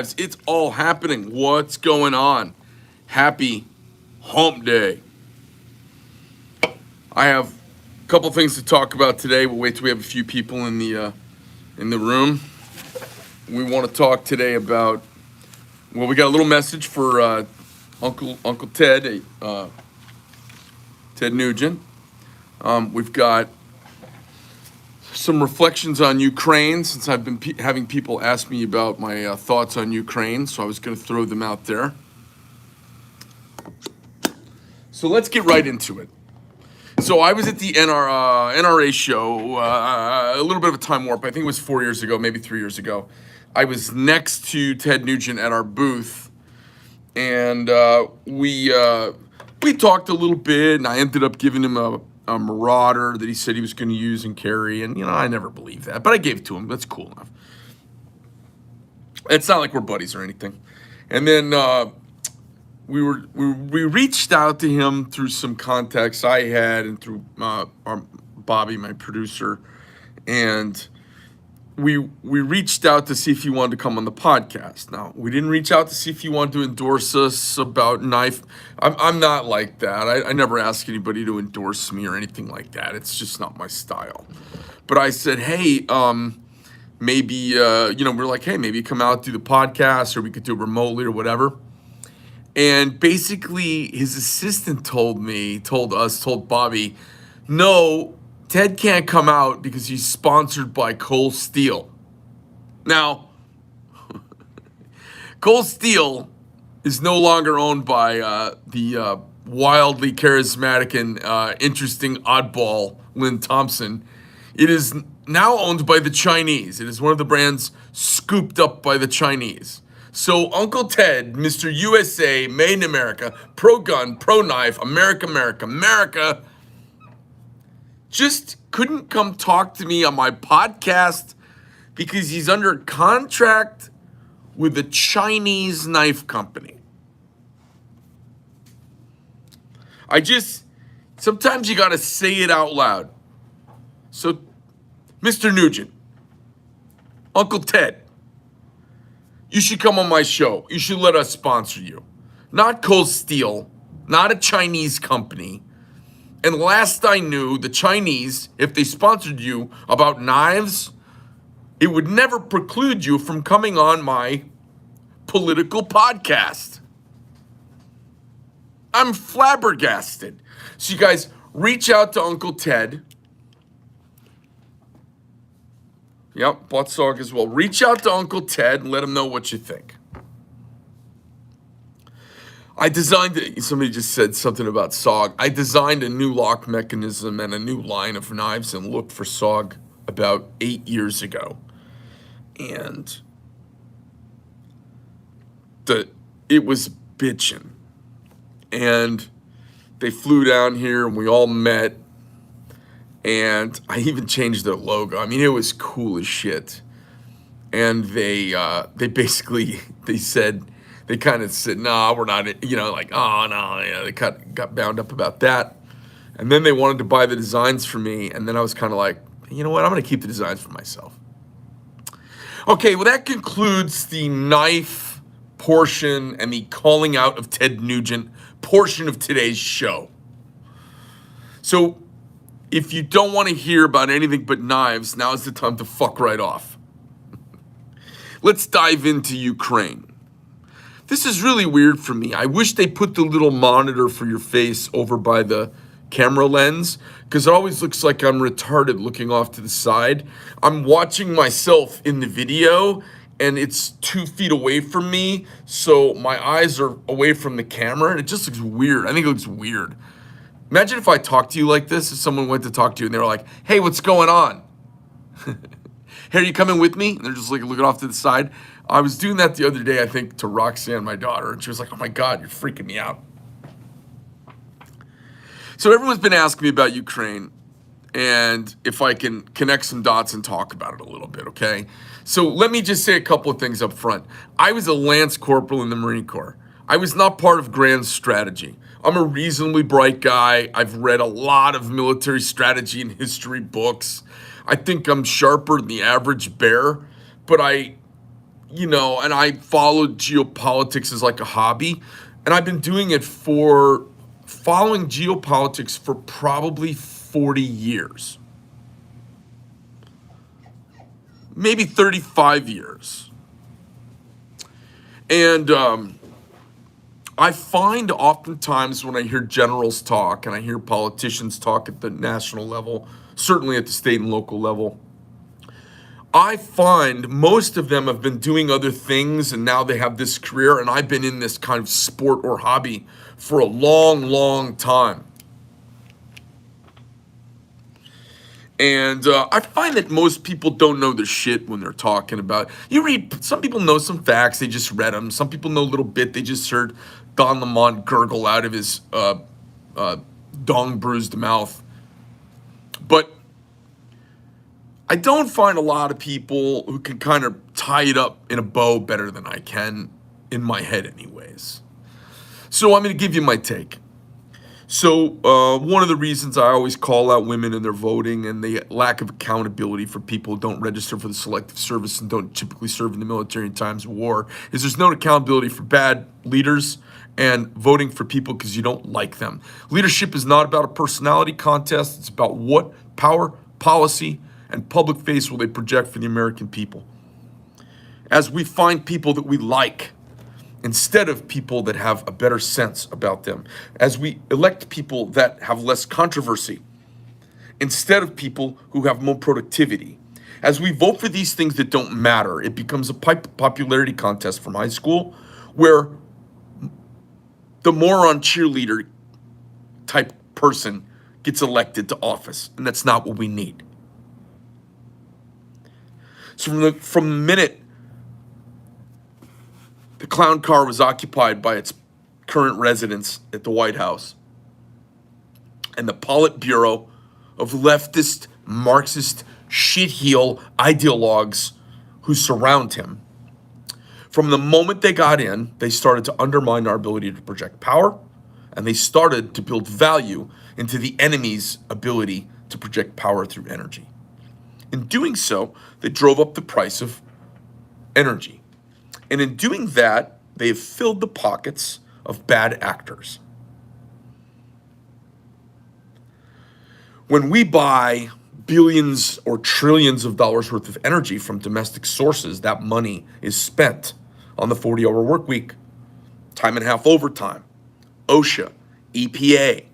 It's all happening. What's going on? Happy Hump Day. I have a couple things to talk about today. We'll wait till we have a few people in the room. We want to talk today about. Well, we got a little message for Uncle Ted, Ted Nugent. We've got some reflections on Ukraine, since I've been having people ask me about my thoughts on Ukraine, so I was going to throw them out there. So let's get right into it. So I was at the NRA show, a little bit of a time warp. I think it was 4 years ago, maybe 3 years ago. I was next to Ted Nugent at our booth, and we talked a little bit, and I ended up giving him a Marauder that he said he was going to use and carry, and I never believed that, but I gave it to him. That's cool enough. It's not like we're buddies or anything. And then we reached out to him through some contacts I had and through our Bobby, my producer, and we reached out to see if he wanted to come on the podcast. Now, we didn't reach out to see if he wanted to endorse us about knife. I'm not like that. I never ask anybody to endorse me or anything like that. It's just not my style. But I said, hey, maybe, we're like, hey, maybe come out, do the podcast, or we could do it remotely or whatever. And basically, his assistant told Bobby, no, Ted can't come out because he's sponsored by Cold Steel. Now, Cold Steel is no longer owned by the wildly charismatic and interesting oddball Lynn Thompson. It is now owned by the Chinese. It is one of the brands scooped up by the Chinese. So Uncle Ted, Mr. USA, made in America, pro-gun, pro-knife, America, just couldn't come talk to me on my podcast because he's under contract with a Chinese knife company. Sometimes you gotta say it out loud. So, Mr. Nugent, Uncle Ted, you should come on my show. You should let us sponsor you. Not Cold Steel, not a Chinese company. And last I knew, the Chinese, if they sponsored you about knives, it would never preclude you from coming on my political podcast. I'm flabbergasted. So you guys, reach out to Uncle Ted. Yep, bought SOG as well. Reach out to Uncle Ted and let him know what you think. Somebody just said something about SOG. I designed a new lock mechanism and a new line of knives and looked for SOG about 8 years ago. And it was bitching. And they flew down here and we all met. And I even changed their logo. I mean, it was cool as shit. And they kind of said, nah, we're not, oh, no, yeah, they got bound up about that. And then they wanted to buy the designs for me, and then I was kind of like, you know what, I'm going to keep the designs for myself. Okay, well, that concludes the knife portion and the calling out of Ted Nugent portion of today's show. So, if you don't want to hear about anything but knives, now is the time to fuck right off. Let's dive into Ukraine. This is really weird for me. I wish they put the little monitor for your face over by the camera lens, because it always looks like I'm retarded looking off to the side. I'm watching myself in the video, and it's 2 feet away from me, so my eyes are away from the camera, and it just looks weird. I think it looks weird. Imagine if I talked to you like this, if someone went to talk to you, and they were like, hey, what's going on? Hey, are you coming with me? And they're just like looking off to the side. I was doing that the other day, I think, to Roxanne, my daughter, and she was like, oh my God, you're freaking me out. So everyone's been asking me about Ukraine and if I can connect some dots and talk about it a little bit, okay? So let me just say a couple of things up front. I was a Lance Corporal in the Marine Corps. I was not part of grand strategy. I'm a reasonably bright guy. I've read a lot of military strategy and history books. I think I'm sharper than the average bear, but I and I followed geopolitics as like a hobby, and I've been doing it for following geopolitics for probably 40 years, maybe 35 years. And I find oftentimes when I hear generals talk and I hear politicians talk at the national level, certainly at the state and local level, I find most of them have been doing other things and now they have this career, and I've been in this kind of sport or hobby for a long, long time. And I find that most people don't know their shit when they're talking about. You read, some people know some facts, they just read them. Some people know a little bit, they just heard Don Lemon gurgle out of his dong bruised mouth. But I don't find a lot of people who can kind of tie it up in a bow better than I can in my head anyways. So I'm going to give you my take. So one of the reasons I always call out women in their voting and the lack of accountability for people who don't register for the selective service and don't typically serve in the military in times of war is there's no accountability for bad leaders and voting for people because you don't like them. Leadership is not about a personality contest. It's about what power, policy, and public face will they project for the American people. As we find people that we like, instead of people that have a better sense about them, as we elect people that have less controversy, instead of people who have more productivity, as we vote for these things that don't matter, it becomes a popularity contest from high school where the moron cheerleader type person gets elected to office, and that's not what we need. So from the minute the clown car was occupied by its current residents at the White House, and the Politburo of leftist, Marxist, shitheel ideologues who surround him, from the moment they got in, they started to undermine our ability to project power, and they started to build value into the enemy's ability to project power through energy. In doing so, they drove up the price of energy. And in doing that, they have filled the pockets of bad actors. When we buy billions or trillions of dollars worth of energy from domestic sources, that money is spent on the 40-hour work week, time and a half overtime, OSHA, EPA,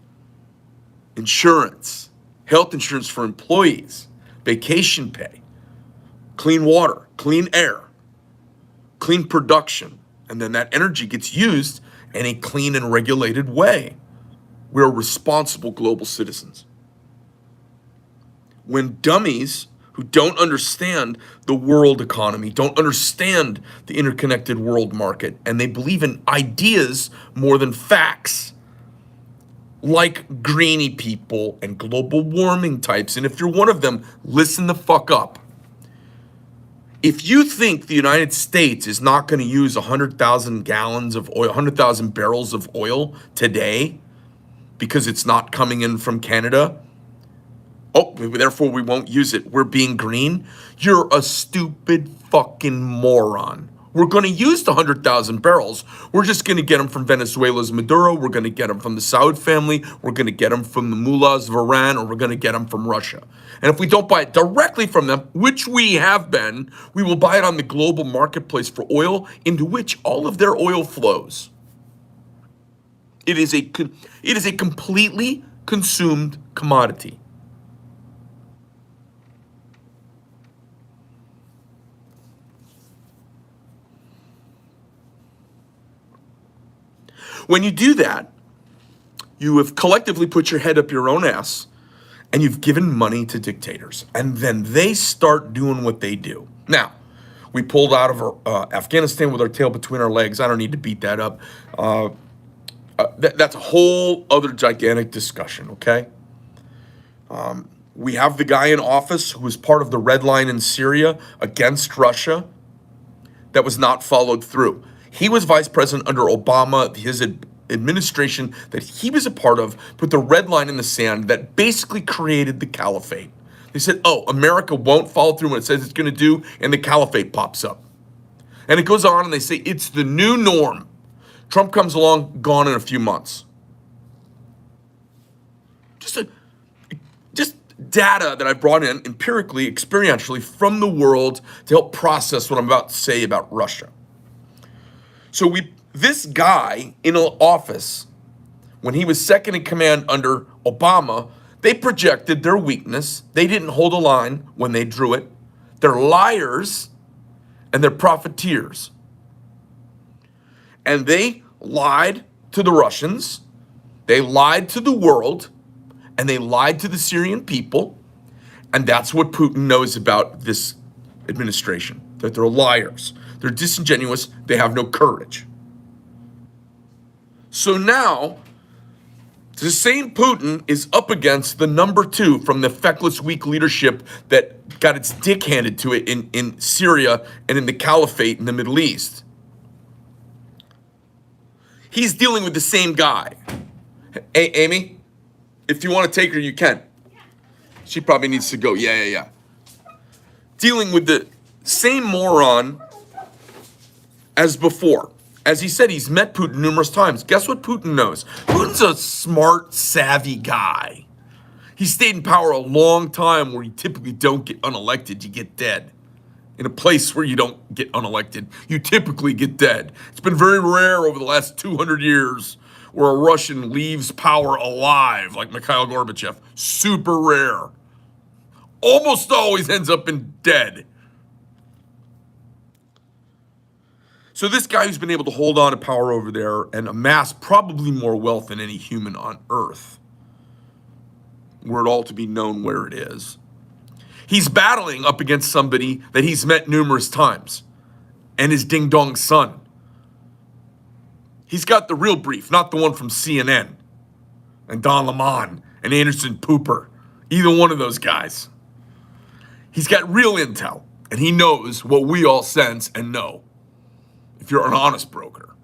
insurance, health insurance for employees, vacation pay, clean water, clean air, clean production, and then that energy gets used in a clean and regulated way. We're responsible global citizens. When dummies who don't understand the world economy, don't understand the interconnected world market, and they believe in ideas more than facts, like greeny people and global warming types, and if you're one of them, listen the fuck up. If you think the United States is not going to use 100,000 gallons of oil, 100,000 barrels of oil today because it's not coming in from Canada, therefore we won't use it, we're being green, you're a stupid fucking moron. We're going to use the 100,000 barrels. We're just going to get them from Venezuela's Maduro. We're going to get them from the Saud family. We're going to get them from the mullahs of Iran, or we're going to get them from Russia. And if we don't buy it directly from them, which we have been, we will buy it on the global marketplace for oil into which all of their oil flows. It is a completely consumed commodity. When you do that, you have collectively put your head up your own ass and you've given money to dictators. And then they start doing what they do. Now, we pulled out of Afghanistan with our tail between our legs. I don't need to beat that up. That's a whole other gigantic discussion, okay? We have the guy in office who was part of the red line in Syria against Russia that was not followed through. He was vice president under Obama. His administration that he was a part of put the red line in the sand that basically created the caliphate. They said, oh, America won't follow through what it says it's going to do, and the caliphate pops up. And it goes on and they say it's the new norm. Trump comes along, gone in a few months. Just data that I brought in empirically, experientially from the world to help process what I'm about to say about Russia. So this guy in office, when he was second in command under Obama, they projected their weakness. They didn't hold a line when they drew it. They're liars and they're profiteers. And they lied to the Russians, they lied to the world, and they lied to the Syrian people. And that's what Putin knows about this administration, that they're liars. They're disingenuous. They have no courage. So now, the same Putin is up against the number two from the feckless, weak leadership that got its dick handed to it in Syria and in the caliphate in the Middle East. He's dealing with the same guy. Hey, Amy, if you want to take her, you can. She probably needs to go. Yeah. Dealing with the same moron as before. As he said, he's met Putin numerous times. Guess what Putin knows? Putin's a smart, savvy guy. He stayed in power a long time where you typically don't get unelected, you get dead. In a place where you don't get unelected, you typically get dead. It's been very rare over the last 200 years where a Russian leaves power alive, like Mikhail Gorbachev. Super rare. Almost always ends up in dead. So this guy who's been able to hold on to power over there and amass probably more wealth than any human on earth, were it all to be known where it is, he's battling up against somebody that he's met numerous times, and his ding-dong son. He's got the real brief, not the one from CNN, and Don Lemon, and Anderson Pooper, either one of those guys. He's got real intel, and he knows what we all sense and know, if you're an honest broker.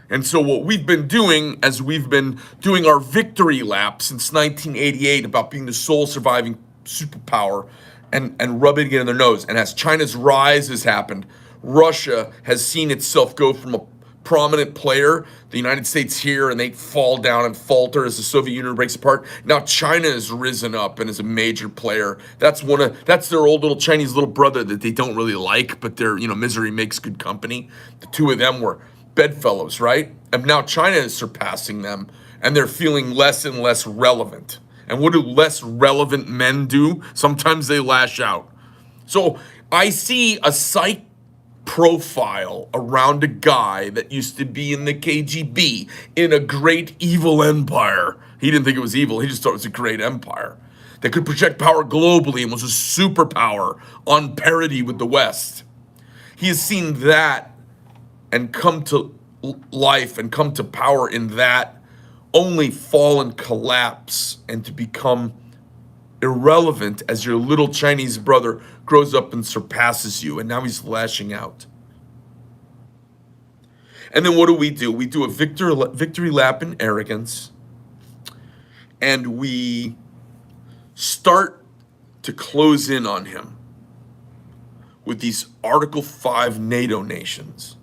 And so what we've been doing, as we've been doing our victory lap since 1988 about being the sole surviving superpower and rubbing it in their nose, and as China's rise has happened, Russia has seen itself go from a prominent player, the United States here, and they fall down and falter as the Soviet Union breaks apart. Now China has risen up and is a major player. That's their old little Chinese little brother that they don't really like, but they're, misery makes good company. The two of them were bedfellows, right? And now China is surpassing them, and they're feeling less and less relevant. And what do less relevant men do? Sometimes they lash out. So I see a psych profile around a guy that used to be in the KGB in a great evil empire. He didn't think it was evil. He just thought it was a great empire that could project power globally and was a superpower on parity with the West. He has seen that and come to life and come to power in that, only fall and collapse and to become irrelevant as your little Chinese brother grows up and surpasses you, and now he's lashing out. And then what do? We do a victory lap in arrogance, and we start to close in on him with these Article 5 NATO nations.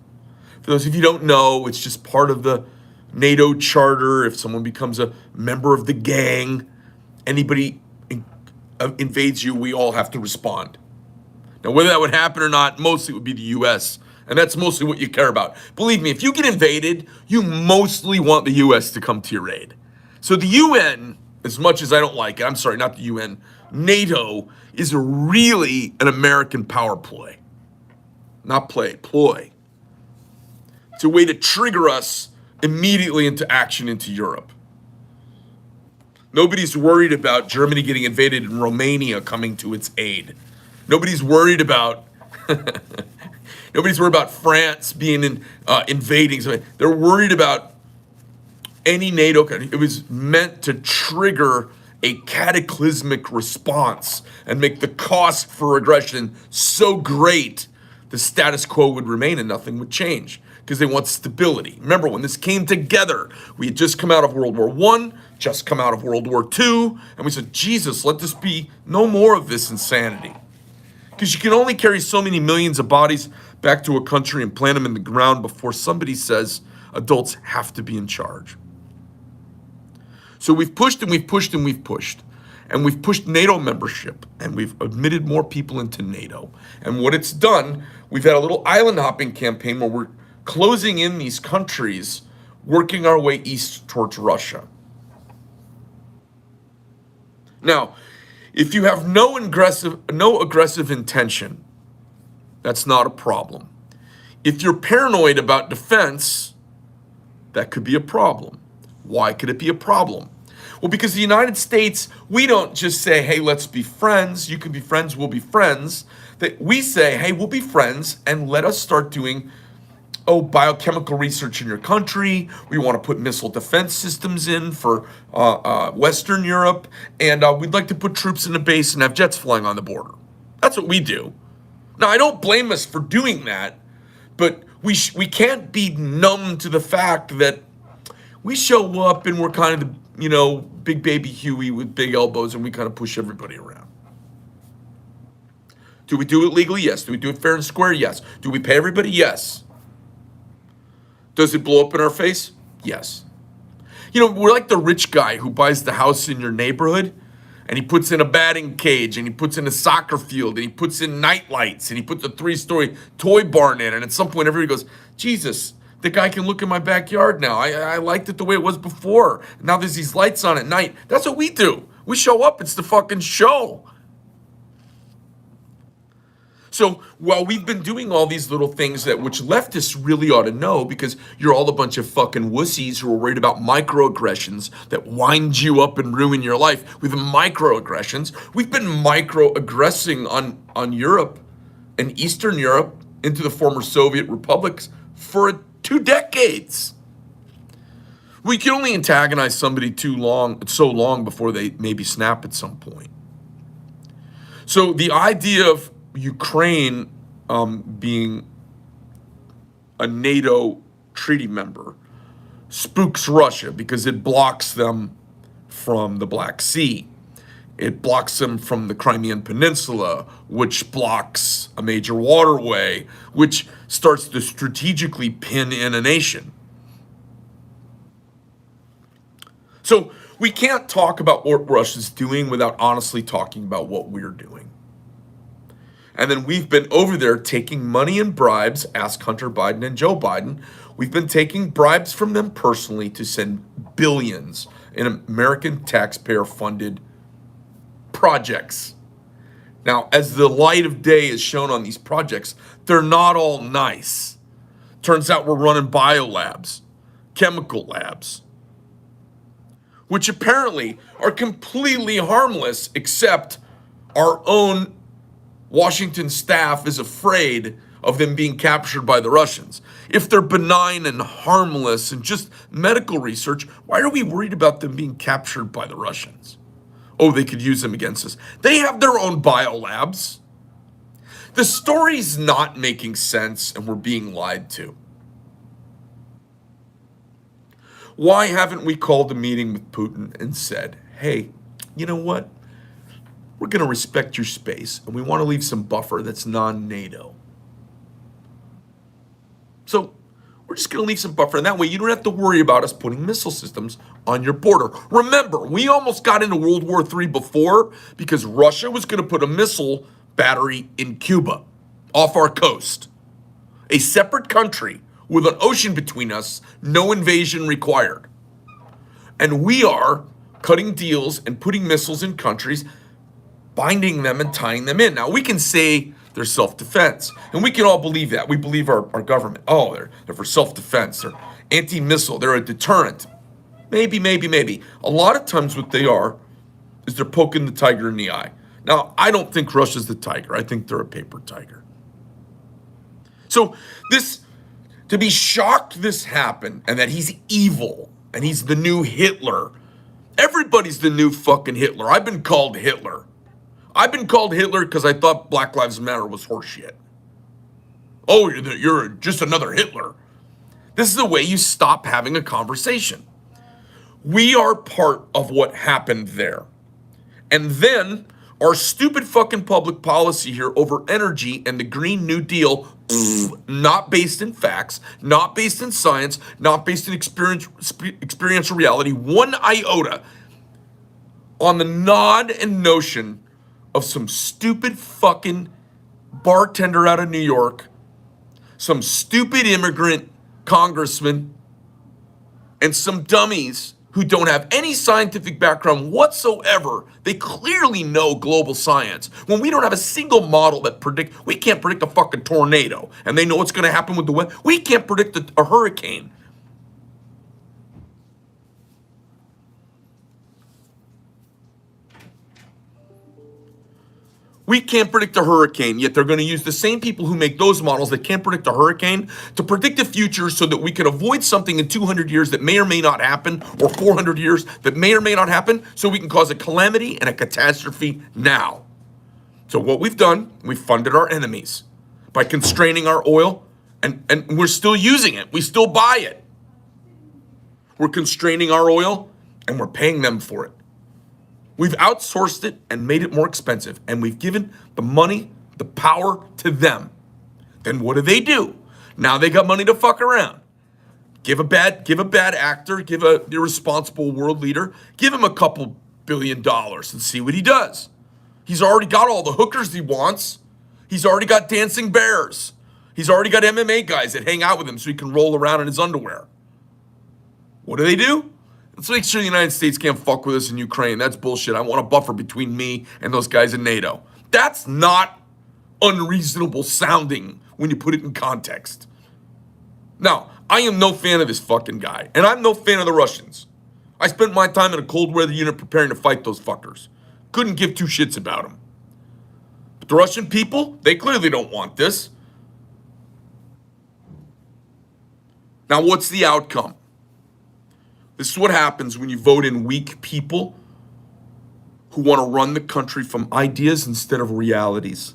For those of you who don't know, it's just part of the NATO charter. If someone becomes a member of the gang, anybody invades you, we all have to respond. Now, whether that would happen or not, mostly it would be the U.S., and that's mostly what you care about. Believe me, if you get invaded, you mostly want the U.S. to come to your aid. So the UN, as much as I don't like it, I'm sorry, not the UN, NATO is really an American power ploy. Not play, ploy. It's a way to trigger us immediately into action into Europe. Nobody's worried about Germany getting invaded and Romania coming to its aid. Nobody's worried about France being invading. They're worried about any NATO country. It was meant to trigger a cataclysmic response and make the cost for aggression so great the status quo would remain and nothing would change, because they want stability. Remember, when this came together, we had just come out of World War I, just come out of World War II, and we said, Jesus, let this be no more of this insanity. Because you can only carry so many millions of bodies back to a country and plant them in the ground before somebody says adults have to be in charge. So we've pushed and we've pushed and we've pushed. And we've pushed NATO membership, and we've admitted more people into NATO. And what it's done, we've had a little island hopping campaign where we're closing in these countries, working our way east towards Russia. Now, if you have no aggressive intention, that's not a problem. If you're paranoid about defense, that could be a problem. Why could it be a problem? Well, because the United States, we don't just say, hey, let's be friends. You can be friends, we'll be friends. That we say, hey, we'll be friends, and let us start doing, biochemical research in your country. We want to put missile defense systems in for Western Europe, and we'd like to put troops in a base and have jets flying on the border. That's what we do. Now, I don't blame us for doing that, but we can't be numb to the fact that we show up and we're kind of the, big baby Huey with big elbows, and we kind of push everybody around. Do we do it legally? Yes. Do we do it fair and square? Yes. Do we pay everybody? Yes. Does it blow up in our face? Yes. We're like the rich guy who buys the house in your neighborhood, and he puts in a batting cage, and he puts in a soccer field, and he puts in night lights, and he puts a 3-story toy barn in, and at some point everybody goes, Jesus, the guy can look in my backyard now. I liked it the way it was before. Now there's these lights on at night. That's what we do. We show up. It's the fucking show. So while we've been doing all these little things which leftists really ought to know, because you're all a bunch of fucking wussies who are worried about microaggressions that wind you up and ruin your life with microaggressions. We've been microaggressing on Europe and Eastern Europe into the former Soviet republics for 2 decades. We can only antagonize somebody so long before they maybe snap at some point. So the idea of Ukraine being a NATO treaty member spooks Russia because it blocks them from the Black Sea. It blocks them from the Crimean Peninsula, which blocks a major waterway, which starts to strategically pin in a nation. So we can't talk about what Russia's doing without honestly talking about what we're doing. And then we've been over there taking money and bribes, ask Hunter Biden and Joe Biden. We've been taking bribes from them personally to send billions in American taxpayer-funded projects. Now, as the light of day is shown on these projects, they're not all nice. Turns out we're running biolabs, chemical labs, which apparently are completely harmless, except our own Washington staff is afraid of them being captured by the Russians. If they're benign and harmless and just medical research, why are we worried about them being captured by the Russians? Oh, they could use them against us. They have their own biolabs. The story's not making sense, and we're being lied to. Why haven't we called a meeting with Putin and said, hey, you know what? We're going to respect your space, and we want to leave some buffer that's non-NATO. So we're just going to leave some buffer, and that way you don't have to worry about us putting missile systems on your border. Remember, we almost got into World War III before because Russia was going to put a missile battery in Cuba off our coast. A separate country with an ocean between us, no invasion required. And we are cutting deals and putting missiles in countries, binding them and tying them in. Now, we can say they're self-defense, and we can all believe that. We believe our government. Oh, they're for self-defense. They're anti-missile. They're a deterrent. Maybe. A lot of times what they are is they're poking the tiger in the eye. Now, I don't think Russia's the tiger. I think they're a paper tiger. So to be shocked this happened and that he's evil and he's the new Hitler. Everybody's the new fucking Hitler. I've been called Hitler. I've been called Hitler because I thought Black Lives Matter was horseshit. Oh, you're just another Hitler. This is the way you stop having a conversation. We are part of what happened there. And then Our stupid fucking public policy here over energy and the Green New Deal, not based in facts, not based in science, not based in experiential reality, one iota, on the nod and notion of some stupid fucking bartender out of New York, some stupid immigrant congressman, and some dummies who don't have any scientific background whatsoever. They clearly know global science. When we don't have a single model that we can't predict a fucking tornado, and they know what's going to happen with the weather. We can't predict a hurricane. We can't predict a hurricane, yet they're going to use the same people who make those models that can't predict a hurricane to predict the future so that we can avoid something in 200 years that may or may not happen, or 400 years that may or may not happen, so we can cause a calamity and a catastrophe now. So what we've done, we've funded our enemies by constraining our oil, and we're still using it. We still buy it. We're constraining our oil, and we're paying them for it. We've outsourced it and made it more expensive, and we've given the money, the power to them. Then what do? Now they got money to fuck around. Give a bad actor, give a irresponsible world leader, give him a couple $1 billion and see what he does. He's already got all the hookers he wants. He's already got dancing bears. He's already got MMA guys that hang out with him so he can roll around in his underwear. What do? Let's make sure the United States can't fuck with us in Ukraine. That's bullshit. I want a buffer between me and those guys in NATO. That's not unreasonable sounding when you put it in context. Now, I am no fan of this fucking guy, and I'm no fan of the Russians. I spent my time in a cold weather unit preparing to fight those fuckers. Couldn't give two shits about them. But the Russian people, they clearly don't want this. Now, what's the outcome? This is what happens when you vote in weak people who want to run the country from ideas instead of realities,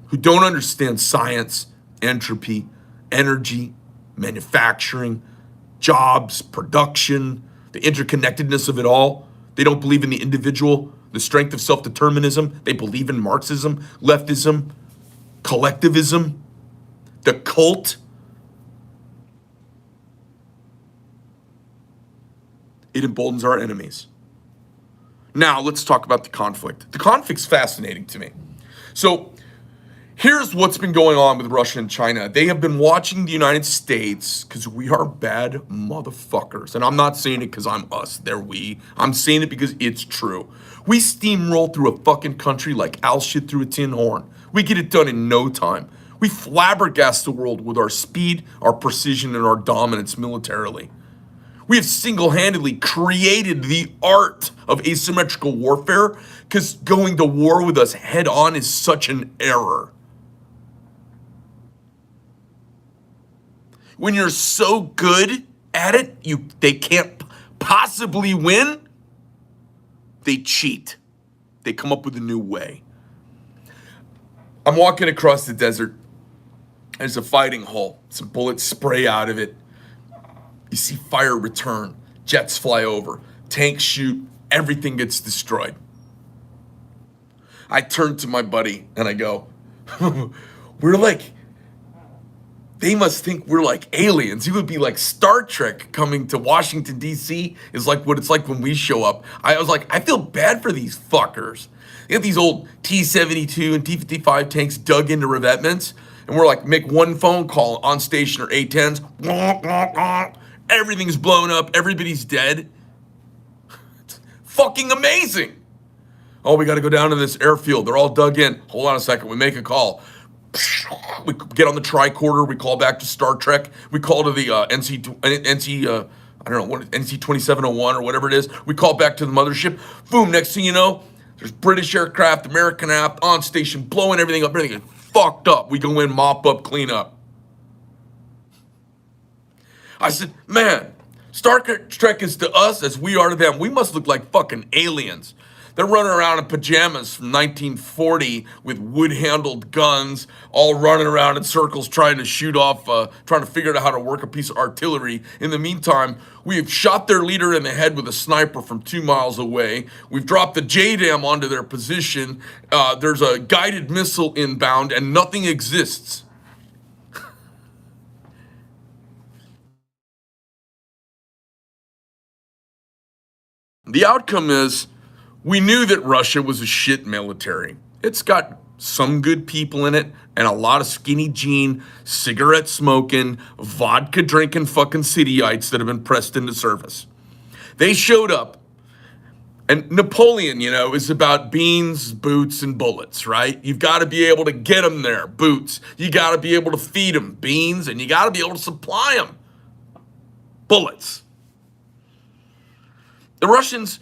who don't understand science, entropy, energy, manufacturing, jobs, production, the interconnectedness of it all. They don't believe in the individual, the strength of self-determinism. They believe in Marxism, leftism, collectivism, the cult. It emboldens our enemies. Now, let's talk about the conflict. The conflict's fascinating to me. So, here's what's been going on with Russia and China. They have been watching the United States because we are bad motherfuckers. And I'm not saying it because I'm us, they're we. I'm saying it because it's true. We steamroll through a fucking country like owl shit through a tin horn. We get it done in no time. We flabbergast the world with our speed, our precision, and our dominance militarily. We have single-handedly created the art of asymmetrical warfare because going to war with us head on is such an error. When you're so good at it, they can't possibly win, they cheat. They come up with a new way. I'm walking across the desert. There's a fighting hole. Some bullets spray out of it. You see fire return, jets fly over, tanks shoot, everything gets destroyed. I turn to my buddy and I go, they must think we're like aliens. He would be like Star Trek coming to Washington, D.C. is like what it's like when we show up. I was like, I feel bad for these fuckers. They have these old T-72 and T-55 tanks dug into revetments, and we're like, make one phone call on station or A-10s. Everything's blown up. Everybody's dead. It's fucking amazing. Oh, we got to go down to this airfield. They're all dug in. Hold on a second. We make a call. We get on the tricorder. We call back to Star Trek. We call to the NC 2701 or whatever it is. We call back to the mothership. Boom. Next thing you know, there's British aircraft, American app on station, blowing everything up. Everything is fucked up. We go in, mop up, clean up. I said, man, Star Trek is to us as we are to them. We must look like fucking aliens. They're running around in pajamas from 1940 with wood-handled guns, all running around in circles trying to shoot off, trying to figure out how to work a piece of artillery. In the meantime, we have shot their leader in the head with a sniper from 2 miles away. We've dropped the JDAM onto their position. There's a guided missile inbound, and nothing exists. The outcome is we knew that Russia was a shit military. It's got some good people in it and a lot of skinny jean, cigarette smoking, vodka drinking fucking cityites that have been pressed into service. They showed up, and Napoleon, is about beans, boots, and bullets, right? You've got to be able to get them there, boots. You got to be able to feed them, beans, and you got to be able to supply them, bullets. The Russians,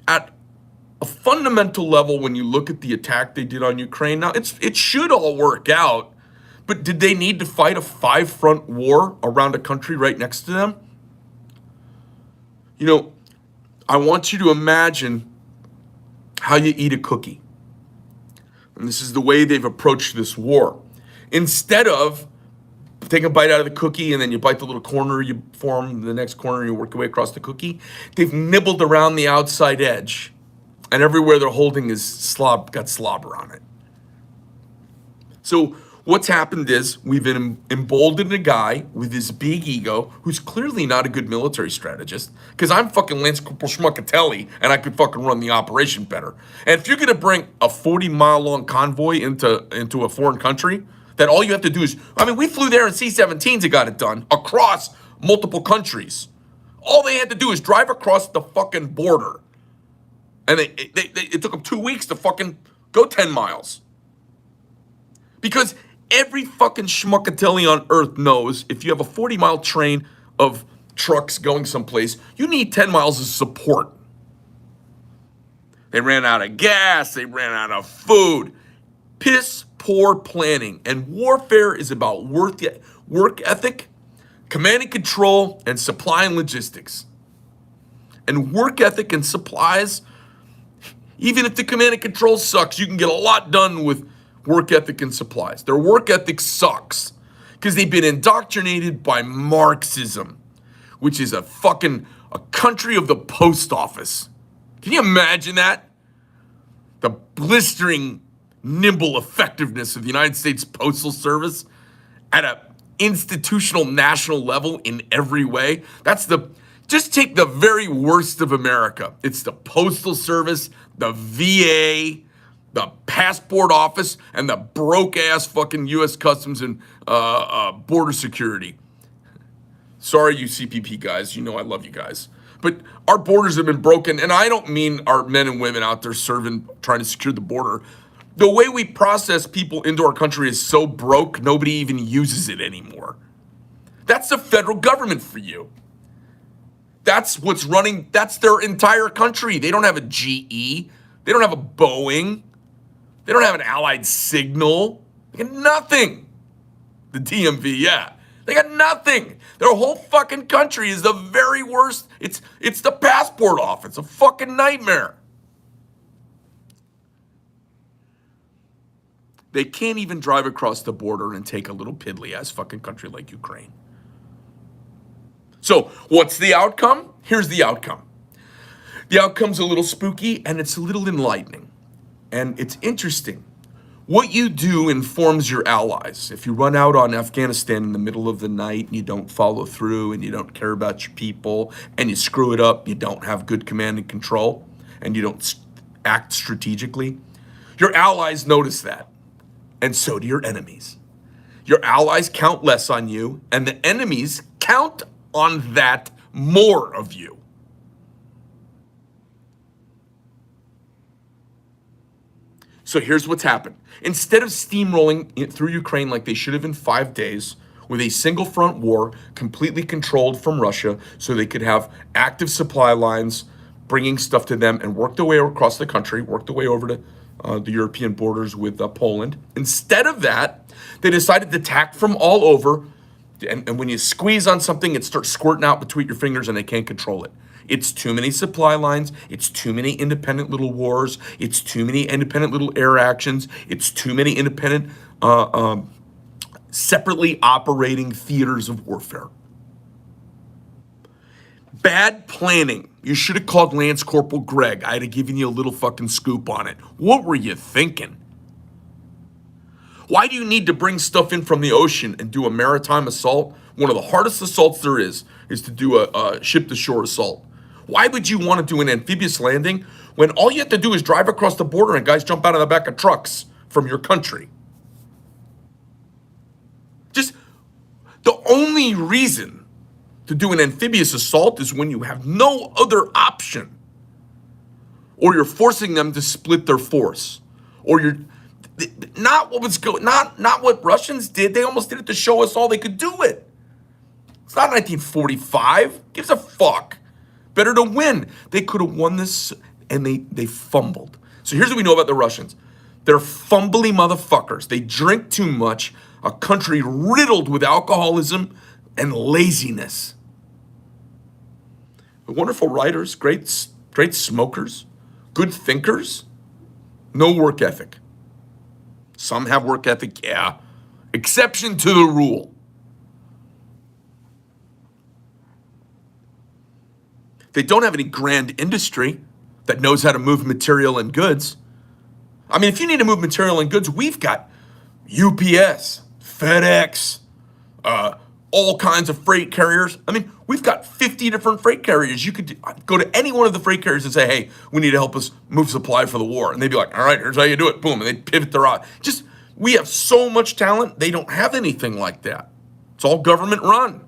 at a fundamental level, when you look at the attack they did on Ukraine, now it should all work out, but did they need to fight a 5-front war around a country right next to them? I want you to imagine how you eat a cookie. And this is the way they've approached this war. Instead of take a bite out of the cookie and then you bite the little corner, you form the next corner, and you work your way across the cookie. They've nibbled around the outside edge, and everywhere they're holding is got slobber on it. So what's happened is we've emboldened a guy with this big ego who's clearly not a good military strategist, because I'm fucking Lance Corporal Schmuckatelli and I could fucking run the operation better. And if you're gonna bring a 40-mile long convoy into a foreign country, that all you have to do is, we flew there in C-17s and got it done across multiple countries. All they had to do is drive across the fucking border. And it took them 2 weeks to fucking go 10 miles. Because every fucking schmuckatelli on earth knows if you have a 40-mile train of trucks going someplace, you need 10 miles of support. They ran out of gas, they ran out of food. Piss poor planning. And warfare is about work ethic, command and control, and supply and logistics. And work ethic and supplies, even if the command and control sucks, you can get a lot done with work ethic and supplies. Their work ethic sucks because they've been indoctrinated by Marxism, which is a country of the post office. Can you imagine that? The blistering nimble effectiveness of the United States Postal Service at an institutional national level in every way. Just take the very worst of America. It's the Postal Service, the VA, the Passport Office, and the broke-ass fucking U.S. Customs and Border Security. Sorry, you CPP guys. I love you guys. But our borders have been broken, and I don't mean our men and women out there trying to secure the border. The way we process people into our country is so broke, nobody even uses it anymore. That's the federal government for you. That's what's running, that's their entire country. They don't have a GE. They don't have a Boeing. They don't have an Allied Signal. They got nothing. The DMV, yeah. They got nothing. Their whole fucking country is the very worst. It's the Passport Office, a fucking nightmare. They can't even drive across the border and take a little piddly-ass fucking country like Ukraine. So what's the outcome? Here's the outcome. The outcome's a little spooky and it's a little enlightening. And it's interesting. What you do informs your allies. If you run out on Afghanistan in the middle of the night and you don't follow through and you don't care about your people and you screw it up, you don't have good command and control, and you don't act strategically, your allies notice that. And so do your enemies. Your allies count less on you, and the enemies count on that more of you. So here's what's happened. Instead of steamrolling through Ukraine like they should have in 5 days, with a single front war completely controlled from Russia so they could have active supply lines bringing stuff to them and work their way across the country, work their way over to the European borders with Poland. Instead of that, they decided to attack from all over, And when you squeeze on something, it starts squirting out between your fingers and they can't control it. It's too many supply lines. It's too many independent little wars. It's too many independent little air actions. It's too many independent, separately operating theaters of warfare. Bad planning. You should have called Lance Corporal Greg. I'd have given you a little fucking scoop on it. What were you thinking? Why do you need to bring stuff in from the ocean and do a maritime assault? One of the hardest assaults there is to do a ship-to-shore assault. Why would you want to do an amphibious landing when all you have to do is drive across the border and guys jump out of the back of trucks from your country? Just the only reason to do an amphibious assault is when you have no other option, or you're forcing them to split their force, or you're not what Russians did. They almost did it to show us all they could do it. It's not 1945. Gives a fuck. Better to win. They could have won this, and they fumbled. So here's what we know about the Russians. They're fumbly motherfuckers. They drink too much. A country riddled with alcoholism and laziness. Wonderful writers, great smokers, good thinkers, no work ethic. Some have work ethic, yeah. Exception to the rule. They don't have any grand industry that knows how to move material and goods. I mean, if you need to move material and goods, we've got UPS, FedEx, all kinds of freight carriers. I mean, we've got 50 different freight carriers. You could go to any one of the freight carriers and say, hey, we need to help us move supply for the war. And they'd be like, all right, here's how you do it. Boom. And they'd pivot their eye. Just, we have so much talent. They don't have anything like that. It's all government run.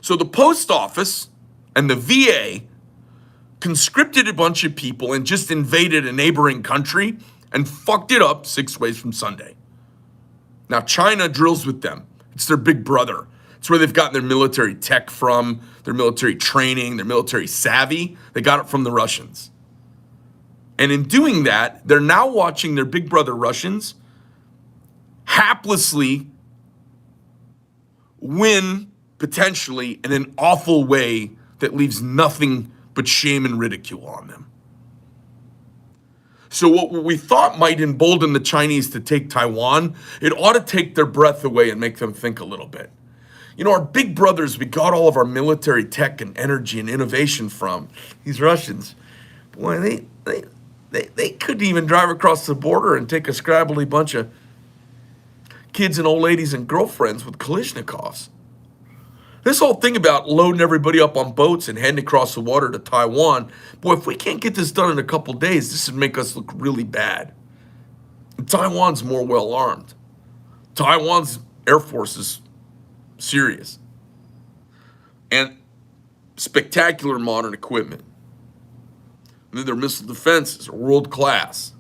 So the post office and the VA conscripted a bunch of people and just invaded a neighboring country and fucked it up 6 ways from Sunday. Now, China drills with them. It's their big brother. It's where they've gotten their military tech from, their military training, their military savvy. They got it from the Russians. And in doing that, they're now watching their big brother Russians haplessly win, potentially, in an awful way that leaves nothing but shame and ridicule on them. So what we thought might embolden the Chinese to take Taiwan, it ought to take their breath away and make them think a little bit. You know, our big brothers, we got all of our military tech and energy and innovation from. These Russians, boy, they couldn't even drive across the border and take a scrabbly bunch of kids and old ladies and girlfriends with Kalashnikovs. This whole thing about loading everybody up on boats and heading across the water to Taiwan, boy, if we can't get this done in a couple days, this would make us look really bad. And Taiwan's more well-armed. Taiwan's Air Force is serious. And spectacular modern equipment. And then their missile defenses are world-class.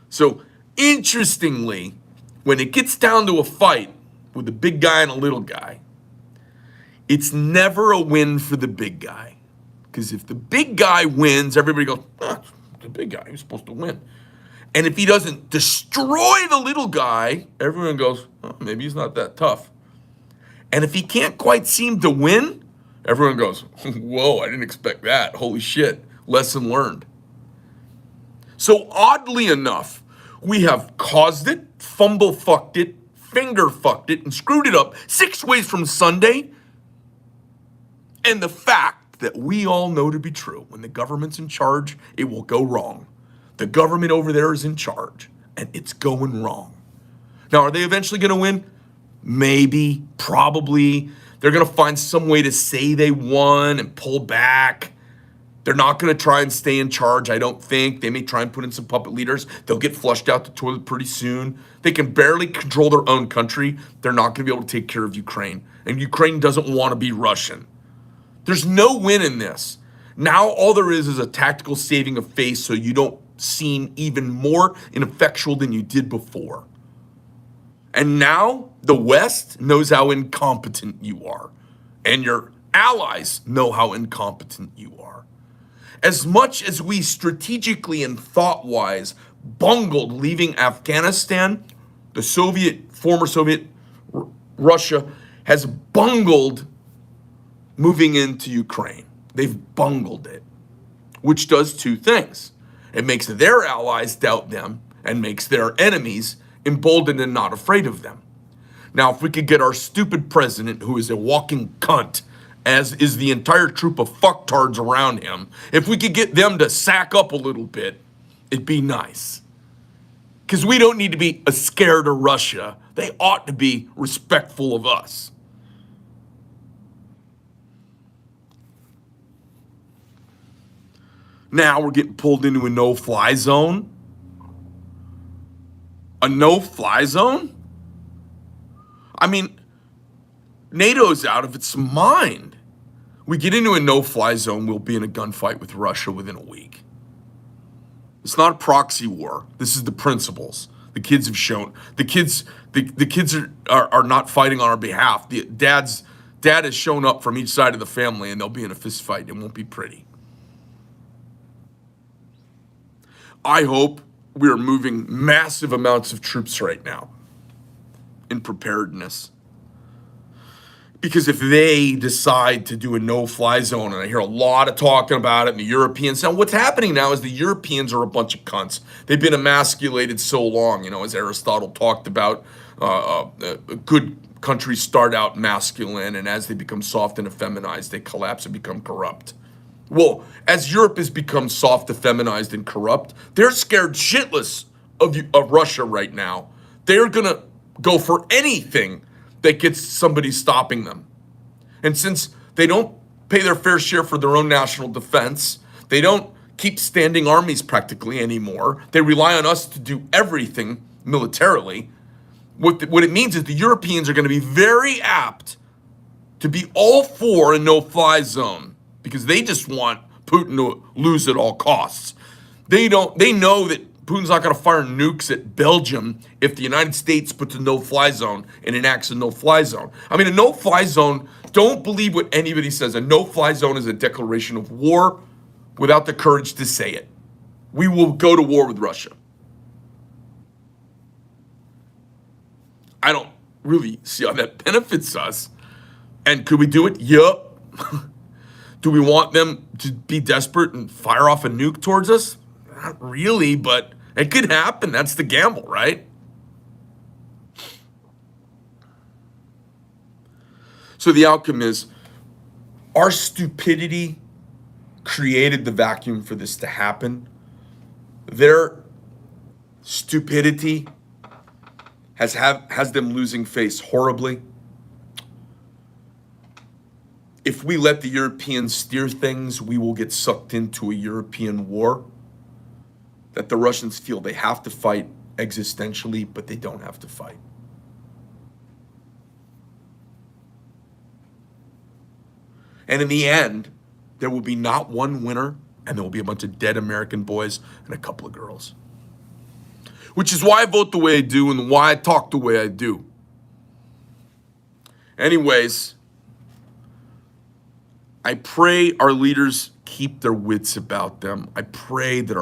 So, interestingly, when it gets down to a fight with a big guy and a little guy, it's never a win for the big guy. Because if the big guy wins, everybody goes, the big guy, he's supposed to win. And if he doesn't destroy the little guy, everyone goes, maybe he's not that tough. And if he can't quite seem to win, everyone goes, whoa, I didn't expect that. Holy shit, lesson learned. So oddly enough, we have caused it, fumble fucked it, finger fucked it, and screwed it up 6 ways from Sunday. And the fact that we all know to be true, when the government's in charge, it will go wrong. The government over there is in charge, and it's going wrong. Now, are they eventually going to win? Maybe, probably. They're going to find some way to say they won and pull back. They're not going to try and stay in charge, I don't think. They may try and put in some puppet leaders. They'll get flushed out the toilet pretty soon. They can barely control their own country. They're not going to be able to take care of Ukraine. And Ukraine doesn't want to be Russian. There's no win in this. Now all there is a tactical saving of face so you don't seem even more ineffectual than you did before. And now the West knows how incompetent you are. And your allies know how incompetent you are. As much as we strategically and thought-wise bungled leaving Afghanistan, The former Soviet Russia has bungled moving into Ukraine. They've bungled it, which does two things. It makes their allies doubt them and makes their enemies emboldened and not afraid of them. Now, if we could get our stupid president, who is a walking cunt, as is the entire troop of fucktards around him, if we could get them to sack up a little bit, it'd be nice. Because we don't need to be scared of Russia. They ought to be respectful of us. Now we're getting pulled into a no-fly zone. A no-fly zone? I mean, NATO's out of its mind. We get into a no-fly zone, we'll be in a gunfight with Russia within a week. It's not a proxy war. This is the principles. The kids have shown. The kids are not fighting on our behalf. Dad has shown up from each side of the family, and they'll be in a fist fight. It won't be pretty. I hope we are moving massive amounts of troops right now in preparedness. Because if they decide to do a no-fly zone, and I hear a lot of talking about it in the Europeans, now what's happening now is the Europeans are a bunch of cunts. They've been emasculated so long, as Aristotle talked about, good countries start out masculine, and as they become soft and effeminized, they collapse and become corrupt. Well, as Europe has become soft, effeminized, and corrupt, they're scared shitless of Russia right now. They're going to go for anything that gets somebody stopping them. And since they don't pay their fair share for their own national defense, they don't keep standing armies practically anymore. They rely on us to do everything militarily. What it means is the Europeans are going to be very apt to be all for a no-fly zone, because they just want Putin to lose at all costs. They know that Putin's not going to fire nukes at Belgium if the United States puts a no-fly zone and enacts a no-fly zone. I mean, a no-fly zone, don't believe what anybody says. A no-fly zone is a declaration of war without the courage to say it. We will go to war with Russia. I don't really see how that benefits us. And could we do it? Yup. Do we want them to be desperate and fire off a nuke towards us? Not really, but it could happen. That's the gamble, right? So the outcome is our stupidity created the vacuum for this to happen. Their stupidity has them losing face horribly. If we let the Europeans steer things, we will get sucked into a European war that the Russians feel they have to fight existentially, but they don't have to fight. And in the end, there will be not one winner, and there will be a bunch of dead American boys and a couple of girls. Which is why I vote the way I do and why I talk the way I do. Anyways, I pray our leaders keep their wits about them. I pray that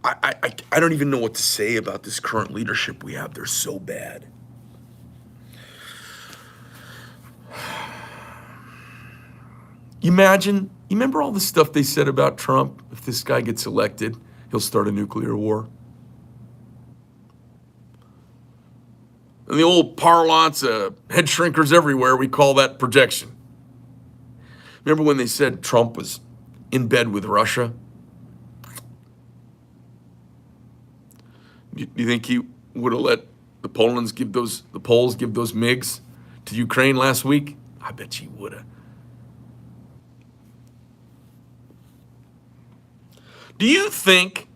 I don't even know what to say about this current leadership we have. They're so bad. You remember all the stuff they said about Trump? If this guy gets elected, he'll start a nuclear war. In the old parlance, head shrinkers everywhere, we call that projection. Remember when they said Trump was in bed with Russia? Do you think he would have let the Poles give those MiGs to Ukraine last week? I bet he would have. Do you think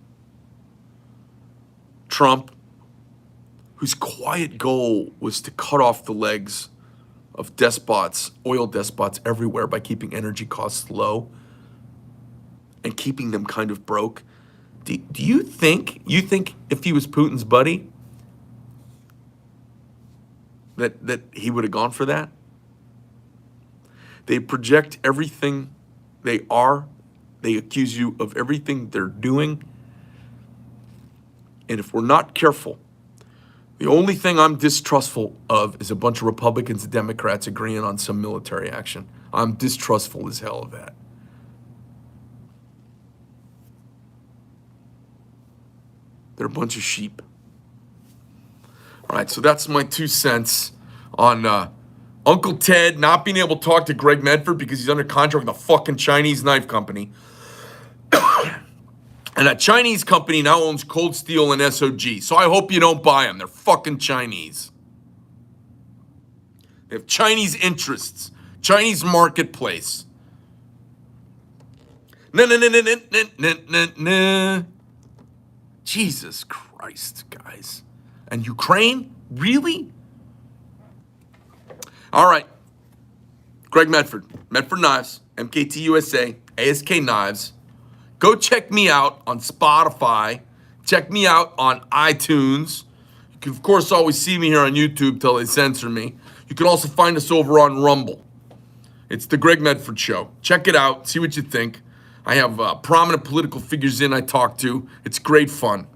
Trump, whose quiet goal was to cut off the legs of despots, oil despots everywhere by keeping energy costs low and keeping them kind of broke, do you think if he was Putin's buddy that he would have gone for that? They project everything they are. They accuse you of everything they're doing. And if we're not careful, The only thing I'm distrustful of is a bunch of Republicans and Democrats agreeing on some military action. I'm distrustful as hell of that. They're a bunch of sheep. All right, so that's my 2 cents on Uncle Ted not being able to talk to Greg Medford because he's under contract with a fucking Chinese knife company. And that Chinese company now owns Cold Steel and SOG. So I hope you don't buy them. They're fucking Chinese. They have Chinese interests. Chinese marketplace. Nah. Jesus Christ, guys. And Ukraine? Really? All right. Greg Medford. Medford Knives. MKT USA. ASK Knives. Go check me out on Spotify. Check me out on iTunes. You can, of course, always see me here on YouTube till they censor me. You can also find us over on Rumble. It's the Greg Medford Show. Check it out. See what you think. I have prominent political figures in I talk to. It's great fun.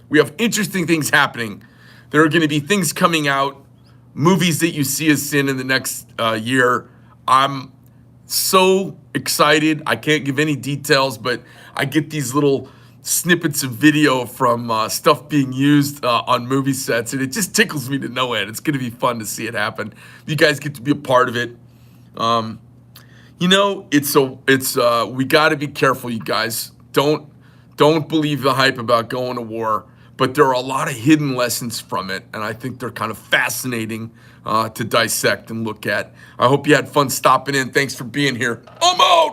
We have interesting things happening. There are going to be things coming out, movies that you see us in the next year. I'm so excited. I can't give any details, but I get these little snippets of video from stuff being used on movie sets, and it just tickles me to no end. It's going to be fun to see it happen. You guys get to be a part of it. You know, we got to be careful, you guys. Don't believe the hype about going to war, but there are a lot of hidden lessons from it, and I think they're kind of fascinating to dissect and look at. I hope you had fun stopping in. Thanks for being here. I'm out.